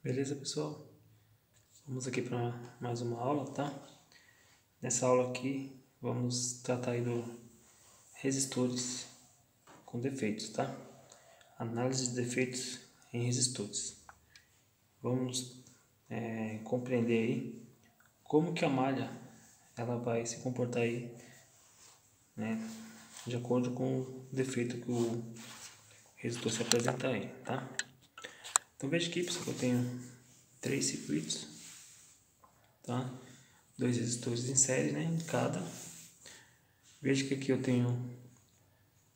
Beleza, pessoal? Vamos aqui para mais uma aula, tá? Nessa aula aqui, vamos tratar aí do resistores com defeitos, tá? Análise de defeitos em resistores. Vamos compreender aí como que a malha ela vai se comportar aí, né? De acordo com o defeito que o resistor se apresenta aí, tá? Então veja aqui, pessoal, que eu tenho 3 circuitos, tá? 2 resistores em série, né? Em cada. Veja que aqui eu tenho,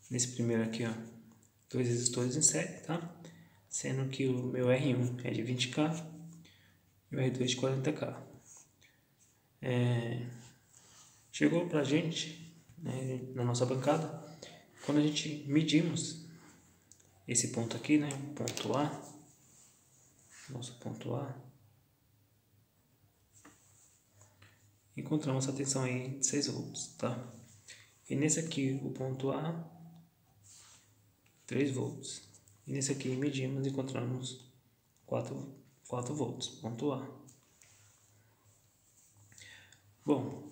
nesse primeiro aqui, ó, 2 resistores em série, tá? Sendo que o meu R1 é de 20K e o R2 de 40K. Chegou pra gente, né, na nossa bancada, quando a gente medimos esse ponto aqui, né? Ponto A, nosso ponto A, encontramos a tensão aí de 6 volts, tá? E nesse aqui, o ponto A, 3 volts. E nesse aqui medimos e encontramos 4 volts, ponto A. Bom,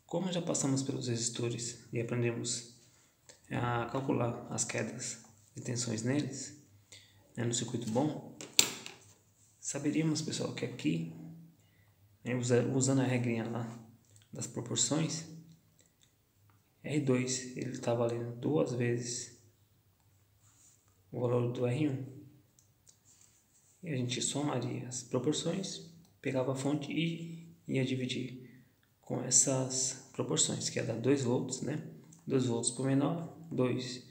como já passamos pelos resistores e aprendemos a calcular as quedas de tensões neles, né, no circuito bom, saberíamos, pessoal, que aqui, né, usando a regrinha lá das proporções, R2 ele está valendo 2 vezes o valor do R1. E a gente somaria as proporções, pegava a fonte e ia dividir com essas proporções, que ia dar 2 volts, né? 2 volts por menor, 2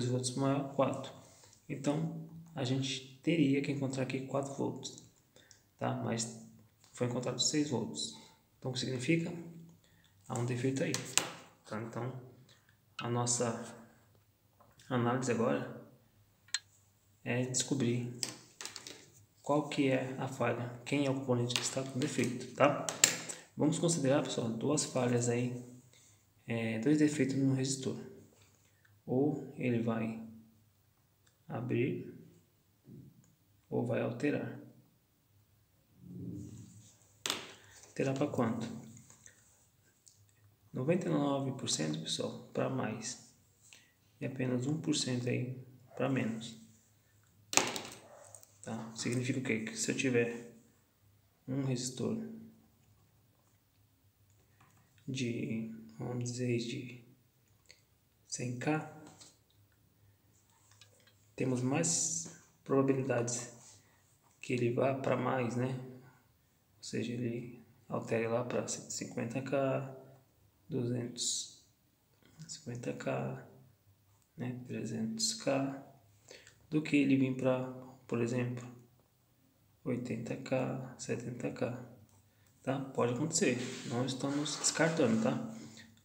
volts por maior, 4. Então, a gente teria que encontrar aqui 4 volts, tá? Mas foi encontrado 6 volts. Então, o que significa? Há um defeito aí, tá? Então, a nossa análise agora é descobrir qual que é a falha, quem é o componente que está com defeito, tá? Vamos considerar, pessoal, duas falhas aí, dois defeitos no resistor. Ou ele vai abrir ou vai alterar. Alterar para quanto? 99%, pessoal, para mais. E apenas 1% aí para menos. Tá? Significa o quê? Que se eu tiver um resistor de, vamos dizer, de 100K, temos mais probabilidades que ele vá para mais, né? Ou seja, ele altere lá para 150K, 250K, né? 300K, do que ele vir para, por exemplo, 80K, 70K, tá? Pode acontecer, não estamos descartando, tá?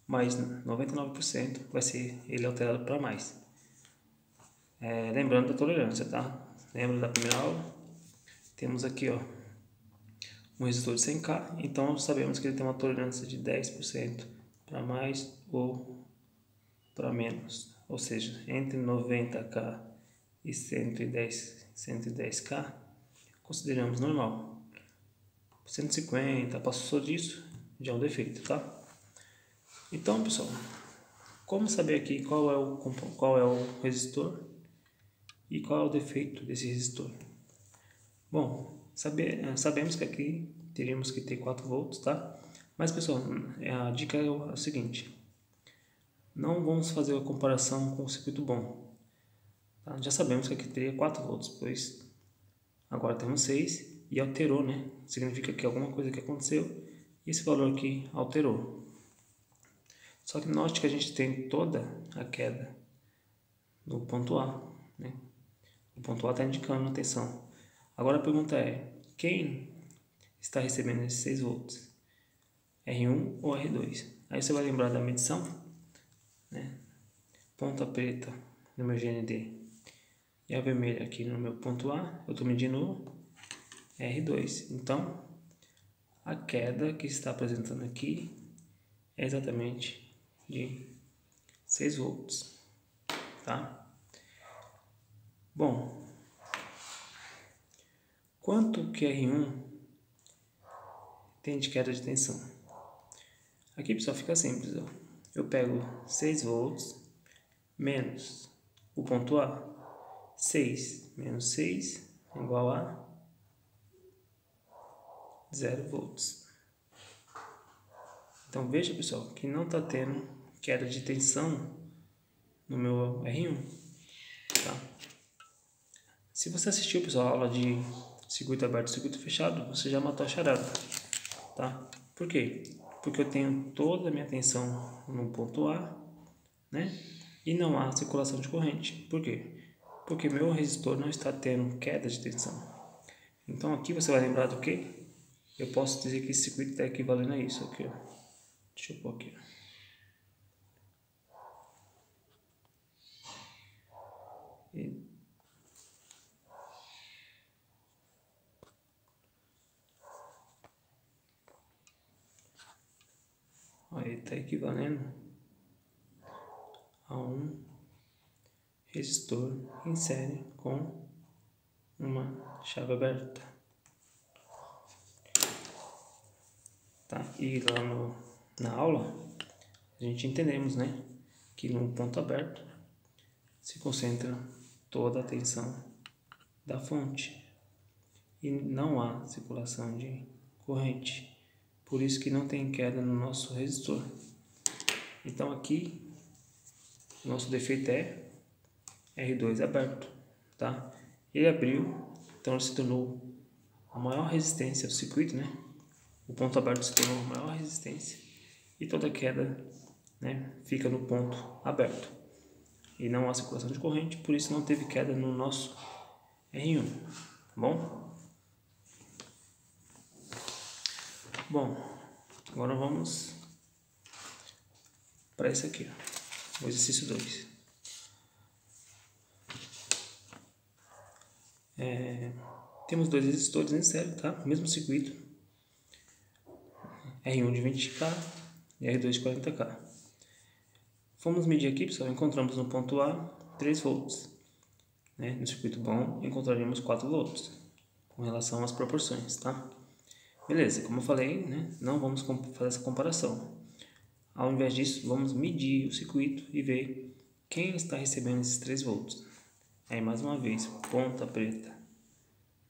Mas 99% vai ser ele alterado para mais. Lembrando da tolerância, tá? Lembra da primeira aula? Temos aqui, ó, um resistor de 100K, então sabemos que ele tem uma tolerância de 10% para mais ou para menos, ou seja, entre 90K e 110K, consideramos normal. 150, passou disso, já é um defeito, tá? Então, pessoal, como saber aqui qual é o resistor e qual é o defeito desse resistor? Bom, sabemos que aqui teríamos que ter 4 volts, tá? Mas, pessoal, a dica é o seguinte: não vamos fazer a comparação com o circuito bom, tá? Já sabemos que aqui teria 4 volts, pois agora temos 6 e alterou, né? Significa que alguma coisa que aconteceu e esse valor aqui alterou. Só que note que a gente tem toda a queda no ponto A, né? O ponto A está indicando a tensão. Agora a pergunta é: quem está recebendo esses 6 volts? R1 ou R2? Aí você vai lembrar da medição, né? Ponta preta no meu GND e a vermelha aqui no meu ponto A, eu estou medindo R2. Então, a queda que está apresentando aqui é exatamente de 6 volts, tá? Bom, quanto que R1 tem de queda de tensão? Aqui, pessoal, fica simples. Ó. Eu pego 6 volts menos o ponto A. 6 menos 6 é igual a 0 volts. Então, veja, pessoal, que não está tendo queda de tensão no meu R1. Tá? Se você assistiu, pessoal, a aula de circuito aberto e circuito fechado, você já matou a charada. Tá? Por quê? Porque eu tenho toda a minha tensão no ponto A, né? E não há circulação de corrente. Por quê? Porque meu resistor não está tendo queda de tensão. Então aqui você vai lembrar do que? Eu posso dizer que esse circuito está equivalendo a isso aqui, ó. Deixa eu pôr aqui. Ele está equivalendo a um resistor em série com uma chave aberta. Tá? E lá na aula a gente entendemos, né, que no ponto aberto se concentra toda a tensão da fonte e não há circulação de corrente. Por isso que não tem queda no nosso resistor. Então aqui, o nosso defeito é R2 aberto, tá? Ele abriu, então ele se tornou a maior resistência do circuito, né? O ponto aberto se tornou a maior resistência e toda queda, né, fica no ponto aberto. E não há circulação de corrente, por isso não teve queda no nosso R1, tá bom? Bom, agora vamos para esse aqui, ó, o exercício 2. Temos dois resistores em série, tá? Mesmo circuito, R1 de 20K e R2 de 40K. Fomos medir aqui, pessoal, encontramos no ponto A 3 volts. Né? No circuito bom, encontraríamos 4 volts, com relação às proporções, tá? Beleza, como eu falei, né? Não vamos fazer essa comparação. Ao invés disso, vamos medir o circuito e ver quem está recebendo esses 3 volts. Aí, mais uma vez, ponta preta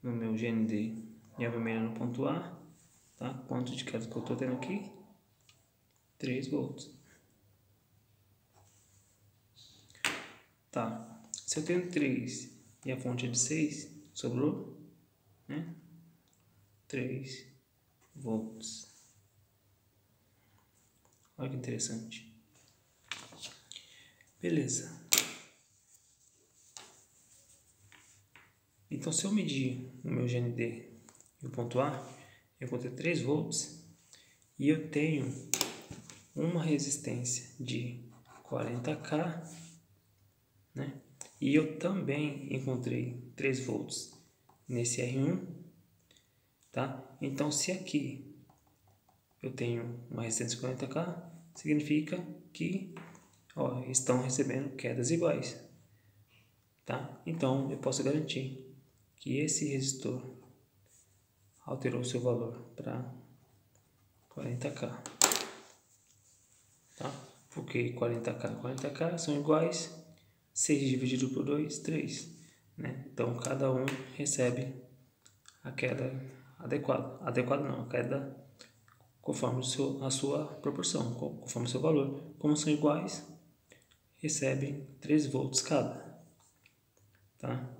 no meu GND e a vermelha no ponto A, tá? Quanto de queda que eu estou tendo aqui? 3 volts. Tá, se eu tenho 3 e a fonte é de 6, sobrou, né? 3 volts. Olha que interessante. Beleza. Então, se eu medir o meu GND e o ponto A, eu vou ter 3 volts e eu tenho uma resistência de 40K, né? E eu também encontrei 3 volts nesse R1, tá? Então, se aqui eu tenho uma resistência de 40K, significa que, ó, estão recebendo quedas iguais, tá? Então, eu posso garantir que esse resistor alterou seu valor para 40K, tá? Porque 40K e 40K são iguais, 6 dividido por 2, 3, né? Então, cada um recebe a queda adequada. Adequada não, a queda conforme a sua proporção, conforme o seu valor. Como são iguais, recebem 3 volts cada, tá?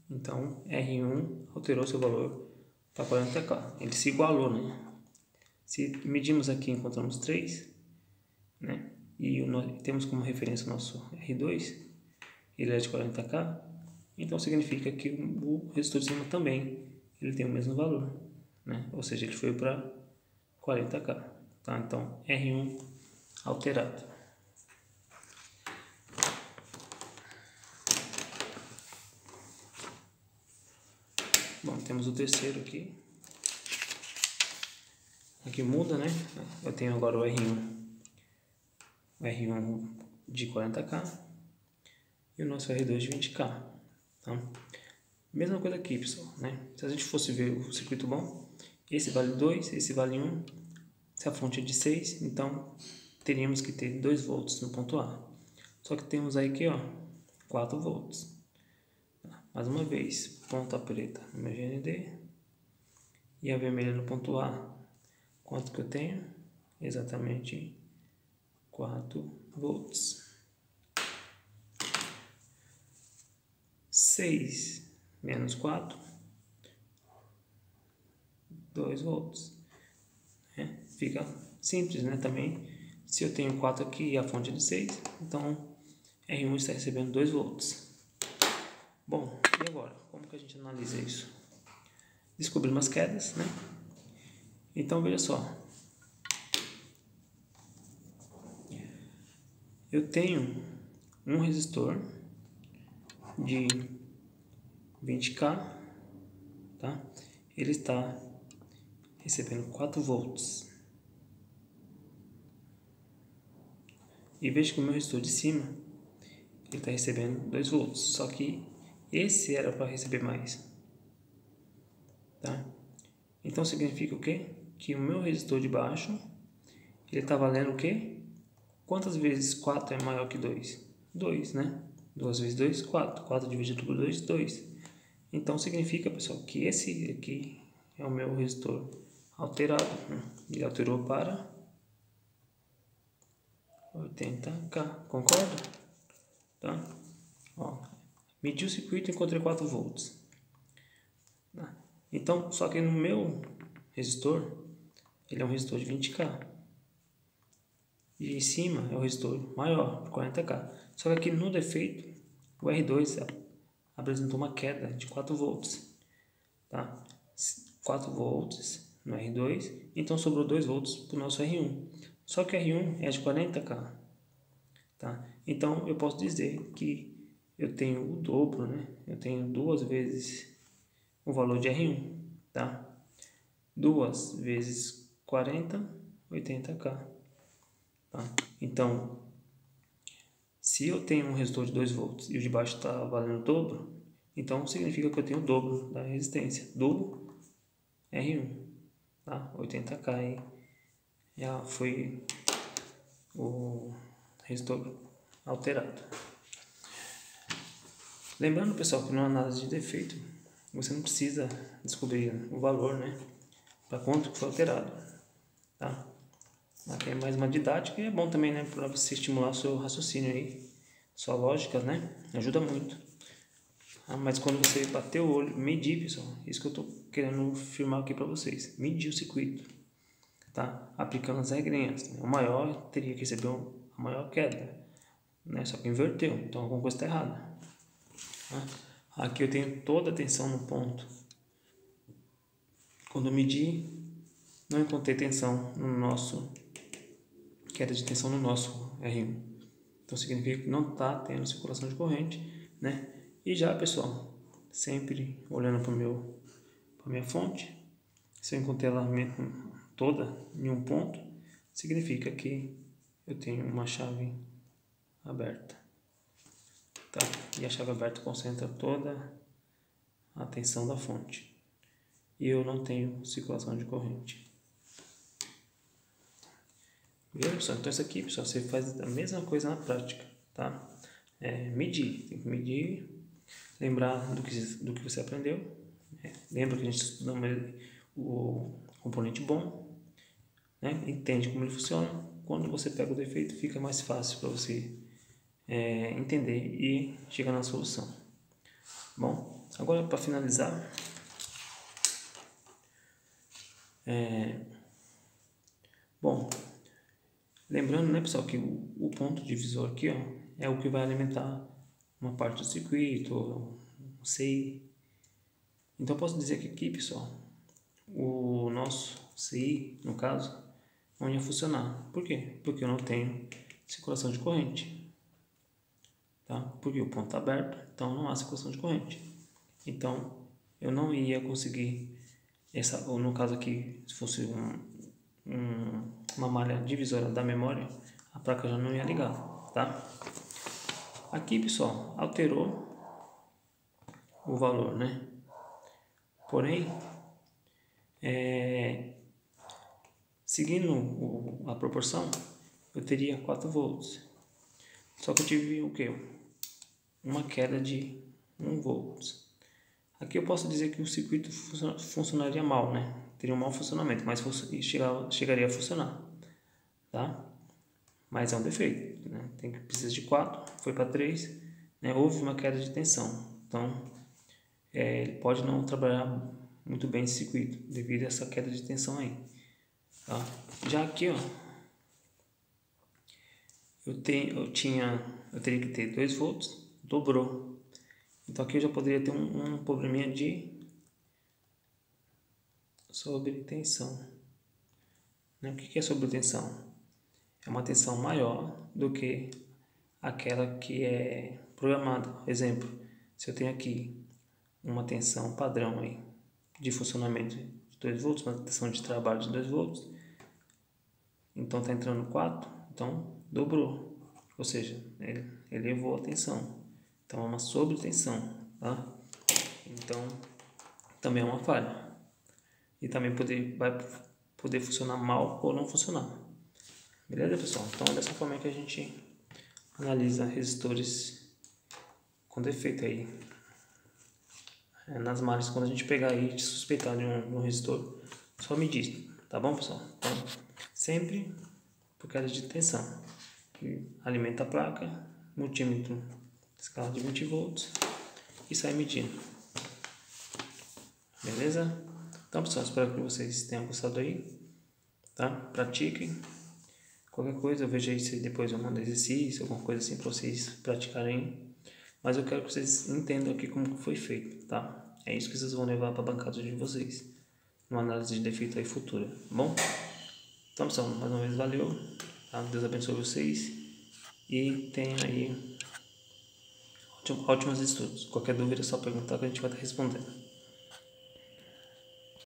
Então, R1 alterou seu valor para 40K. Ele se igualou, né? Se medimos aqui, encontramos 3, né? E temos como referência o nosso R2, ele é de 40K, então significa que o resistor de cima também ele tem o mesmo valor, né? Ou seja, ele foi para 40K, tá? Então, R1 alterado. Bom, temos o terceiro aqui. Aqui muda, né? Eu tenho agora o R1 de 40K e o nosso R2 de 20K, tá? Mesma coisa aqui, pessoal, né? Se a gente fosse ver o circuito bom, esse vale 2, esse vale 1. Se a fonte é de 6, então teríamos que ter 2 volts no ponto A. Só que temos aí aqui, ó, 4 volts. Mais uma vez, ponta preta no meu GND e a vermelha no ponto A. Quanto que eu tenho? Exatamente 4 volts. 6 menos 4, 2 volts. Fica simples, né? Também, se eu tenho 4 aqui e a fonte é de 6, então R1 está recebendo 2 volts. Bom, e agora? Como que a gente analisa isso? Descobrimos as quedas, né? Então, veja só. Eu tenho um resistor de 20K, tá? Ele está recebendo 4 volts. E veja que o meu resistor de cima, ele está recebendo 2 volts. Só que esse era para receber mais, tá? Então significa o quê? Que o meu resistor de baixo, ele está valendo o quê? Quantas vezes 4 é maior que 2? 2, né? 2 vezes 2, 4. 4 dividido por 2, 2. Então significa, pessoal, que esse aqui é o meu resistor alterado, né? Ele alterou para 80K, concorda? Tá? Ó, medi o circuito e encontrei 4 volts. Então, só que no meu resistor, ele é um resistor de 20K. E em cima é o resistor maior, 40K. Só que aqui no defeito, o R2 apresentou uma queda de 4 volts. Tá? 4 volts no R2, então sobrou 2 volts para o nosso R1. Só que o R1 é de 40K. Tá? Então eu posso dizer que eu tenho o dobro, né? Eu tenho 2 vezes o valor de R1. Tá? 2 vezes 40, 80K. Tá? Então, se eu tenho um resistor de 2 volts e o de baixo está valendo o dobro, então significa que eu tenho o dobro da resistência do R1. Tá? 80K aí já foi o resistor alterado. Lembrando, pessoal, que na análise de defeito você não precisa descobrir o valor, né, para quanto foi alterado. Tá? Aqui é mais uma didática e é bom também, né, para você estimular o seu raciocínio aí, sua lógica, né, ajuda muito. Mas quando você bater o olho, medir, pessoal, isso que eu estou querendo afirmar aqui para vocês, medir o circuito, tá? Aplicando as regrinhas, né? O maior teria que receber a maior queda, né? Só que inverteu, então alguma coisa está errada. Tá? Aqui eu tenho toda a tensão no ponto. Quando eu medi, não encontrei tensão no nosso, queda de tensão no nosso R1. Então significa que não está tendo circulação de corrente, né? E já, pessoal, sempre olhando para minha fonte, se eu encontrei ela toda em um ponto, significa que eu tenho uma chave aberta, tá? E a chave aberta concentra toda a tensão da fonte e eu não tenho circulação de corrente. Beleza, pessoal? Então isso aqui, pessoal, você faz a mesma coisa na prática, tá? Medir, tem que medir, lembrar do que você aprendeu. Lembra que a gente estudou o componente bom, né? Entende como ele funciona. Quando você pega o defeito, fica mais fácil para você entender e chegar na solução. Bom, agora para finalizar, bom, lembrando, né, pessoal, que o ponto divisor aqui, ó, é o que vai alimentar uma parte do circuito, o CI. Então eu posso dizer que aqui, pessoal, o nosso CI, no caso, não ia funcionar. Por quê? Porque eu não tenho circulação de corrente. Tá? Porque o ponto está aberto, então não há circulação de corrente. Então eu não ia conseguir, ou no caso aqui, se fosse uma malha divisória da memória, a placa já não ia ligar. Tá? Aqui, pessoal, alterou o valor, né? Porém, seguindo a proporção, eu teria 4 volts. Só que eu tive o quê? Uma queda de 1 volts. Aqui eu posso dizer que o circuito funcionaria mal, né? Teria um mau funcionamento, mas chegaria a funcionar, tá? Mas é um defeito, né? Precisa de 4, foi para 3, né? Houve uma queda de tensão. Então, ele pode não trabalhar muito bem esse circuito devido a essa queda de tensão aí, tá? Já aqui, ó, eu teria que ter 2 volts, dobrou. Então aqui eu já poderia ter um probleminha de sobretensão, né? O que é sobretensão? É uma tensão maior do que aquela que é programada. Exemplo, se eu tenho aqui uma tensão padrão aí de funcionamento de 2 volts, uma tensão de trabalho de 2 volts, então está entrando 4, então dobrou, ou seja, ele elevou a tensão, então é uma sobretensão, tá? Então também é uma falha e também vai poder funcionar mal ou não funcionar, beleza, pessoal? Então dessa forma que a gente analisa resistores com defeito aí nas malhas. Quando a gente pegar aí de suspeitar de um resistor, só medir, tá bom, pessoal? Então sempre por causa de tensão, que alimenta a placa, multímetro, escala de 20 volts e sai medindo, beleza? Então, pessoal, espero que vocês tenham gostado aí, tá? Pratiquem. Qualquer coisa eu vejo aí se depois eu mando exercício, alguma coisa assim para vocês praticarem. Mas eu quero que vocês entendam aqui como foi feito, tá? É isso que vocês vão levar para a bancada de vocês, numa análise de defeito aí futura, tá bom? Então, pessoal, mais uma vez valeu, tá? Deus abençoe vocês e tenha aí ótimos estudos. Qualquer dúvida é só perguntar que a gente vai estar respondendo.